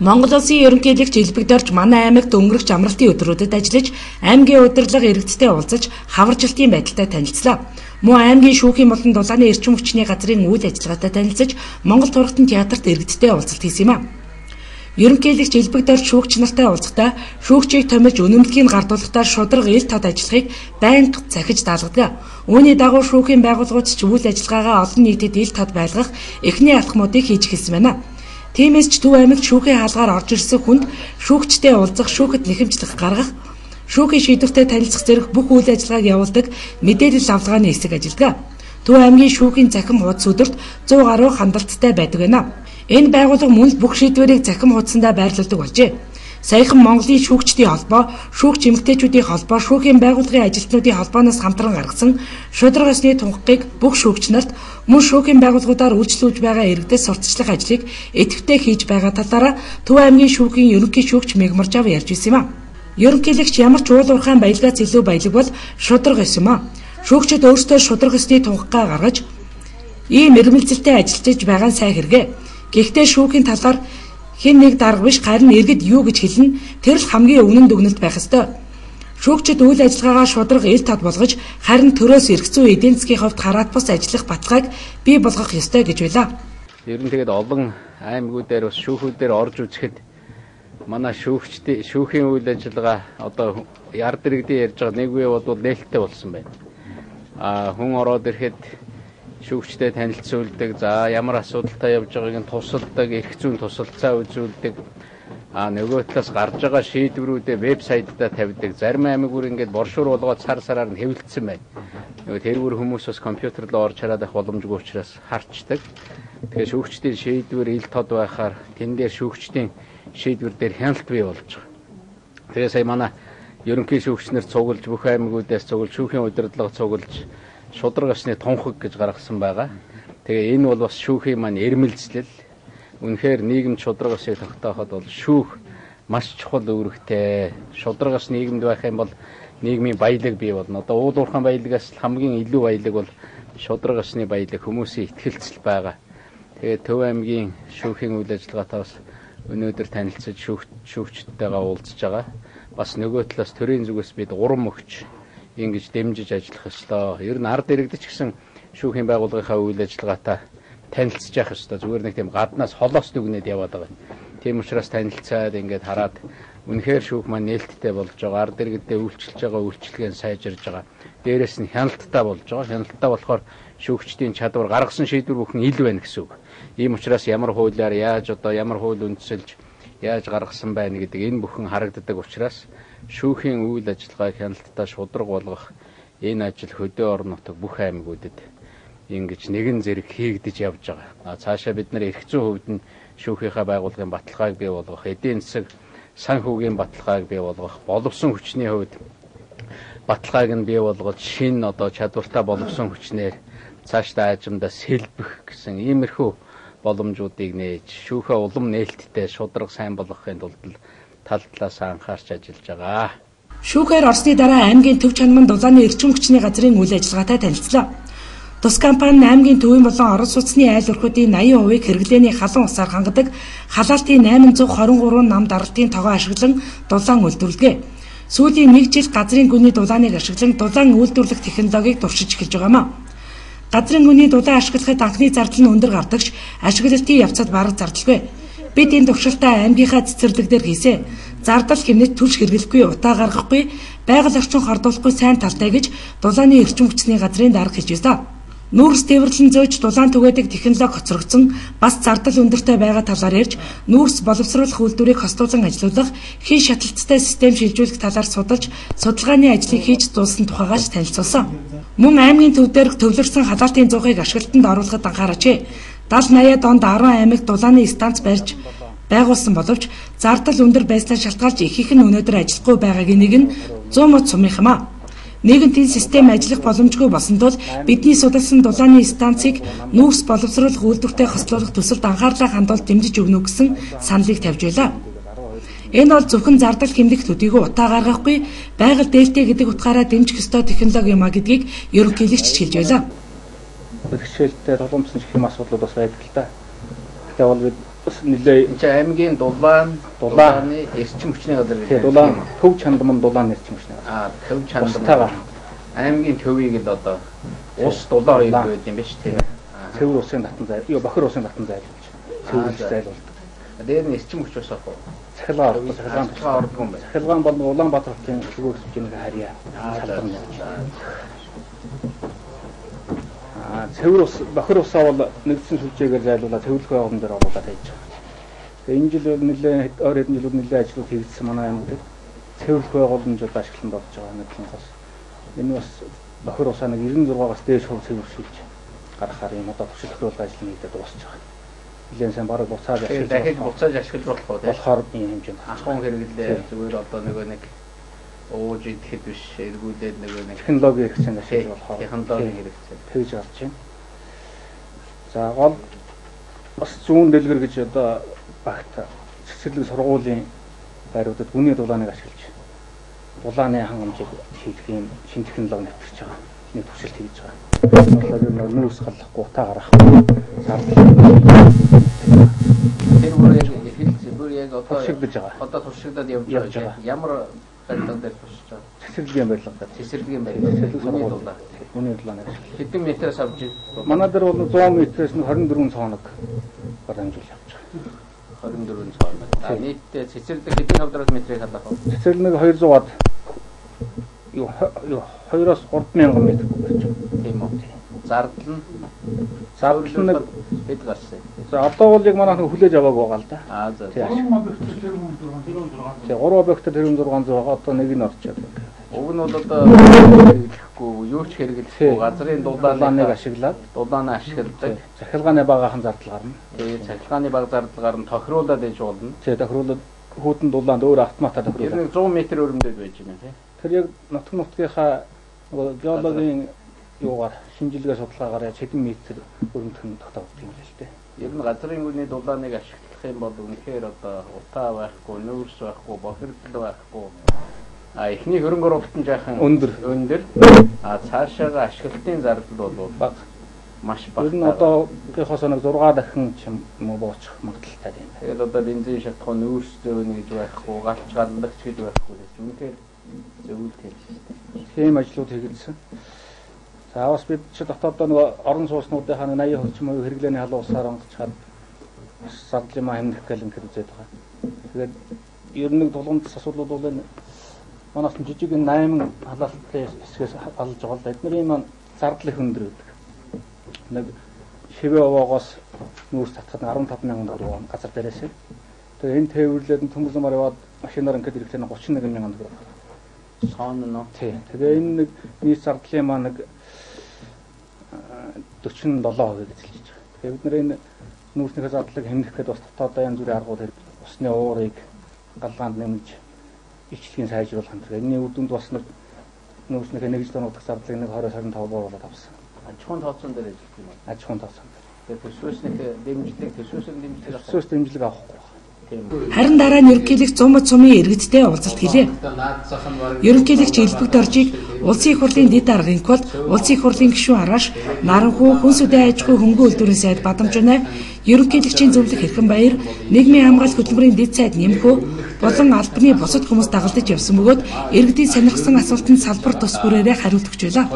Монгол Улсын ерөнхийлөгч элбэгдэрч манай аймагт өнгөрөх амралтын өдрүүдэд ажиллаж, аймгийн удирдлага иргэдтэй уулзаж, хаваржилтын байдалтай танилцлаа. Мөн аймгийн шүүхийн болон дулааны эрчим хүчний газрын үйл ажиллагаатай танилцаж, Монгол тургалтын театрт иргэдтэй уулзалт хийсэн юм а. Ерөнхийлөгч элбэгдэрч шүүгч нартай уулзахдаа шүүгчийг томилж үнэмлэгийг гардуулахдаа шударга ил тод ажиллахыг байнга захиж даалгадаг. Үүний дагуу шүүхийн байгууллагууд ч үйл ажиллагаагаа олон нийтэд ил тод байлгах эхний алхмуудыг хийж эхэлсэн байна. Тиймээс ч Төв аймагт шүүхийн хаалгаар орж ирсэн хүнд шүүгчтэй уулзах, шүүхэд нэхэмжлэх гаргах, шүүхийн шийдвэртэй танилцах зэрэг бүх үйл ажиллагааг явуулдаг мэдээлэл авалгааны хэсэг ажилладаг. Төв аймгийн шүүхийн захим хуудас өдөрт 100 гаруй хандалттай байдаг байна. Энэ байгууллага мөн бүх шийдвэрийг захим хуудсандаа байрлуулдаг болжээ. Саяхан Монголын шүүгчдийн холбоо, шүүгч эмэгтэйчүүдийн холбоо, шүүхийн байгууллагын ажилтнуудын холбооноос хамтран гаргасан шударга ёсны тунхагийг бүх шүүгч нарт мөн шүүхийн байгууллагуудаар үйлчлүүлж байгаа иргэдэд сурталчлах ажлыг идэвхтэй хийж байгаа талаараа Төв аймгийн шүүхийн ерөнхий шүүгч Мегмаржав ярьж ирсэн юм а. Ерөнхийлөгч ямар ч уул уурхайн баялгаас илүү баялаг бол шударга ёс юм а. Шүүгчид өөрсдөө шударга ёсны тунхагаа гаргаж ийм эрмэлзэлтэй ажиллаж байгаа нь сайн хэрэгэ. Гэхдээ шүүхийн талаар хэн нэг дарга биш харин иргэд юу гэж хэлнэ тэр л хамгийн үнэн дүгнэлт байх ёстой. Шүүгчид үйл ажиллагаагаа шударга ил тод болгож харин төрөөс эрх зүйн эдийн засгийн хувьд хараат бус ажиллах баталгааг бий болгох ёстой гэж байлаа. Ер нь тэгээд олон аймагуудаар бас шүүхүүдээр орж үзэхэд манай шүүхийн үйл ажиллагаа одоо ард иргэдийн ярьж байгаа нэг үе бол нээлттэй болсон байна. Хүн ороод ирэхэд шүүгчтэй танилцуулдаг, за ямар асуудалтай явж байгааг нь тусалдаг, эрх зүйн тусалцаа үзүүлдэг. Нөгөө талаас гарч байгаа шийдвэрүүдээ вебсайтаа тавьдаг. Зарим аймагур ингээд боршуур болгоод сар-сараар нь хэвлэлсэн байна. Нөгөө тэрүүр хүмүүс бас компьютер руу орж хараад байх боломжгүй учраас харчдаг. Тэгэхээр шүүгчдийн шийдвэр ил тод байхаар тэн дээр шүүгчдийн шийдвэр дээр хяналт бий болж байгаа. Тэгээ сая манай ерөнхий шүүгчнэр цуглаж, бүх аймагуудаас цуглаж, шүүхийн удирдлага цуглаж шударга ёсны тунхаг гэж гаргасан байгаа. Тэгээ энэ бол бас шүүхийн маань эрмэлзлэл. Үнэхээр нийгэмд шударга ёсыг тогтооход бол шүүх маш чухал үүрэгтэй. Шударга ёс нийгэмд байх юм бол нийгмийн баялаг бий болно. Одоо уул уурхайн баялагаас хамгийн илүү баялаг бол шударга ёсны баялаг, хүмүүсийн итгэлцэл байгаа. Тэгээ Төв аймгийн шүүхийн үйл ажиллагаатай бас өнөөдөр танилцаж шүүгчдтэйгээ уулзж байгаа. Бас нөгөө талаас төрийн зүгээс бид урам өгч ингэж дэмжиж ажиллах ёстой. Ер нь ард иргэд ч гэсэн шүүхийн байгууллагынхаа үйл ажиллагаатай танилцж явах ёстой. Зүгээр нэг тийм гаднаас холоос дүгнээд яваад байгаа. Тийм учраас танилцаад ингээд хараад үнэхээр шүүх маань нээлттэй болж байгаа. Ард иргэдэд үйлчилж байгаа үйлчлэгээ сайжирж байгаа. Дээрээс нь хяналттай болж байгаа. Хяналттай болохоор шүүгчдийн чадвар гаргасан шийдвэр бүхэн ил байна гэсэн үг. Ийм учраас ямар хуулиар ямар хууль үндэслэж яаж гаргасан байна гэдэг энэ бүхэн харагддаг учраас шүүхийн үйл ажиллагааг хяналттай шударга болгох энэ ажил хөдөө орон нутаг бүх аймагуудад ингэж нэгэн зэрэг хийгдэж явж байгаа. Цаашаа бид нар эрх зүйн хувьд нь шүүхийнхаа байгууллагын баталгааг бий болгох, эдийн засаг санхүүгийн баталгааг бий болгох, боловсон хүчний хувьд баталгааг нь бий болгож шинэ одоо чадвартай боловсон хүчнээр цаашдаа аажимдаа сэлбэх гэсэн иймэрхүү боломжуудыг нээж шүүхээ улам нээлттэй шударга сайн болгохын тулд тал талаас анхаарч ажиллаж байгаа. Шүүхээр орсны дараа аймгийн төв чанаман дулааны эрчим хүчний газрын үйл ажиллагаатай танилцлаа. Тус компани аймгийн төвийн болон орон сууцны айл өрхүүдийн 80% хэрэглээний халуун усаар хангадаг халаалтын 823 нам даралтын тогоо ашиглан дулаан үйлдвэрлэгээ. Сүүлийн 1 жил газрын гүний дулааныг ашиглан дулаан үйлдвэрлэх технологиг туршиж эхэлж байгаа маа. Газрын гүний дулаан ашиглахад анхны зардал нь өндөр гардагч ашиглалтын явцад бараг зардалгүй. Бид энэ туршилтаа аймгийнхаа цэцэрлэг дээр хийсэ. Зардал хэмнэж түлш хэрэглэхгүй, утаа гаргахгүй, байгаль орчин хордуулахгүй сайн талтай гэж дулааны эрчим хүчний газрын дарга хэлж байна. Нүүрс тээвэрлэн зөөж дулаан түгээдэг технологи хоцрогдсон, бас зардал өндөртэй байгаа талаар ярьж, нүүрс боловсруулах үйлдвэрийг хостуулан ажилуулах, хэн шаталттай систем шилжүүлэх талаар судалж, судалгааны ажлыг хийж дууссан тухайгаас танилцуулсан. Мөн аймгийн төв дээр төвлөрсөн халаалтын зуухыг ашиглалтанд оруулахад анхаараач. 70-80-аад онд 10 аймагт дулааны станц барьж байгуулсан боловч зардал өндөр байснаар шалтгаалж ихэнх нь өнөөдөр ажиллахгүй байгаагийн нэг нь 100 мод сумынх юм а. Нийгэмийн систем ажиллах боломжгүй болсон тул бидний судалсан дулааны станцыг нүүрс боловсруулах үйлдвэртэй хослуулах төсөлд анхаарлаа хандуулж дэмжиж өгнө гэсэн саналыг тавьж байлаа. Энэ бол зөвхөн зардал хэмнэх төдийгүй утаа гаргахгүй байгаль дээлтэй гэдэг утгаараа дэмжих ёстой технологи юм а гэдгийг ерөнхийлөгч хэлж байлаа. Бэрхшээлтэй толгомсон гэх юм асуудлууд бас байдаг л да. Тэгэхээр бол бид бас нэлээ энэ аймгийн дулааны эрчим хүчний газар гэдэг. Дулаан төв чандман дулааны эрчим хүчний газар. Төв чандман. Аймгийн төвийг л одоо ус дулаан хоёр гэдэг юм ба шүү дээ. Цэвэр усын татан зай, бохир усын татан зайлуулж. Цэвэрлж зайлуулдаг. Дээр нь эрчим хүч бас ахгүй. Цахилгаан ордог юм байна. Цахилгаан бол Улаанбаатар хотын шүгөөс хэмжээний харьяа. Цэвэр ус, бохир усаа бол нэгдсэн сүлжээгээр зайлуулаад цэвэрлэх байгууллагын дээр оруулаад хийж байгаа. Тэгээ энэ жил нэлээд ойр хэдэн жилүүд нэлээд ажлууд хийгдсэн манай аймагт цэвэрлэх байгууламжууд ашиглалтанд орж байгаа нэг талаас. Энэ бас бохир усаа нэг 96-аас дээш хувь цэвэршүүлж гаргахаар юм одоо туршилт тохируулах ажил хийгээд дуусч байгаа. Нэлээд сайн бараг буцааж ашиглаж дахиж буцааж ашиглах болох тийм. Болохоор ийм хэмжээнд анхуун хэрэглээ зүгээр одоо нэг ууж идэхэд биш эргүүлээд нэг технологи хэрэгцээнд ашиглах болохоор технологи хэрэгцээ тэгж гарч байна. За гол бас зүүн дэлгэр гэж одоо багт цэцэрлэг сургуулийн байруудад гүний дулааныг ашиглаж дулааны хангамжийг хийх юм шинэ технологи нэвтэрч байгаа. Нэг туршилт хийж байгаа. Тэгэхээр нүүрс галахгүй утаа гарах. Тэр бүр яг одоо туршигдж байгаа. Одоо туршигдаад явж байгаа. Ямар барилга дээр туршиж байгаа? Цэцэрлэгийн барилга. Цэцэрлэгийн барилга. Гүний дулааны. Хэдэн метрээс авч манай дээр бол 100 метрээс нь 24 цооног барамжуул явж байгаа. 24 цооног. Нийтдээ цэцэрлэг хэдэн квадрат метрийг хадах вэ? Цэцэрлэг 200-аад 2-оос 3,000 метр болж байгаа. Тийм үү. Зардал нь нэг хэд гарсан. За одоо бол яг манайх хүлээж аваагүй байгаа л да. За. 3 объект тэр 1600 байгаа. Одоо нэг нь орчод. Уг нь бол одоо хэрэглэхгүй, юу ч хэрэглэхгүй газрын дулааныг ашиглаад дулаанаа ашигладаг. Захилгааны багаахан зардал гарна. Тэгээд захилгааны баг зардалгаар нь тохируулаад иж болно. Тэгээд тохируулаад хүүтэн дулаанд өөр автоматар тохируулаад. Ер нь 100 м өрөмдөд байж байна тийм. Тэр яг нутгийнхаа геологийн юугаар шинжилгээ судалгаагаар яаж хэдэн метр өрөмдөх нь тогтоогдсон юм л дээ. Ер нь газрын гүний дулааныг ашиглах юм бол үнэхээр одоо утаа байхгүй, нүүрс байхгүй, бохирдол байхгүй. Эхний хөрөнгө оруулалт нь жаахан өндөр. Цаашаага ашиглалтын зардал бол бага. Маш бага. Ер нь одоогийнхоос нэг 6 дахин ч юм уу буучих магадaltaй юм. Тэгээд одоо бензин шатхуу нүүрс зөөнө гэж байхгүй, галч галлагч гэж байхгүй. Үнэхээр зөвлөлт хийсэн. Тийм ажлууд хийгдсэн. За бас бид ч дотоодоо нэг орон сууцнуудынхаа 80% ч юм уу хэрэглээний халуун усаар онгоцоход зардлын маа хэмнэх гэл ингээд үзээд байгаа. Тэгээд ер нь тулгамд асуудлууд бол энэ манайх жижиг 8 халаалттай хэсгээс алж байгаа л да. Эднэрийн маань зардал их өндөр байдаг. Нэг шивээ овоогоос нүүрс татхад 15,000 төгрөг газар дээрээс. Тэгээд энэ тээвэрлээд төмөрлөмөр яваад машинаар ингээд ирэхлээр 31,000 төгрөг. Цаан нь нөө. Тийм. Тэгээ энэ нэг нийт зардлын маань нэг 47% гэж хэлж байгаа. Тэгээ бид нэр энэ нүүрснийхээ зардлыг хэмнэх гэдэг бас дотоодоо янз бүрийн аргууд хэрэгтэй. Усны уурыг галгаанд нэмж ичлийн сайжруулах юм. Энэний үр дүнд бас нэг нүүрснийхээ нэгж тоногдох зардлыг нэг 20-25 бууруулаад авсан. Аж ахуйн тооцоон дээр ажиллах юм байна. Аж ахуйн тооцоон. Тэгээ төсвөөснийхээ дэмжлэг төсвөөс дэмжлэг авахгүй. Харин дараа нь ерөнхийлөгч Зумбат сумын иргэдтэй уулзалт хийлээ. Ерөнхийлөгч Элбэг Доржийг улсын их хурлын дэд даргын код, улсын их хурлын гишүүн Аргаш, Наранхуу хүнс үдэ аж ахуй хөнгөн үйлдвэрийн сайд Бадамжунай, ерөнхийлөгчийн зөвлөх Хэрхэнбаяр, нийгмийн хамгаалалт хөтөлбөрийн дэд сайд Нэмхүү болон албаны бусад хүмүүс дагалдаж явсан бөгөөд иргэдийн сонирхсан асуултанд салбар тус бүрээрээ хариулт өгч байлаа.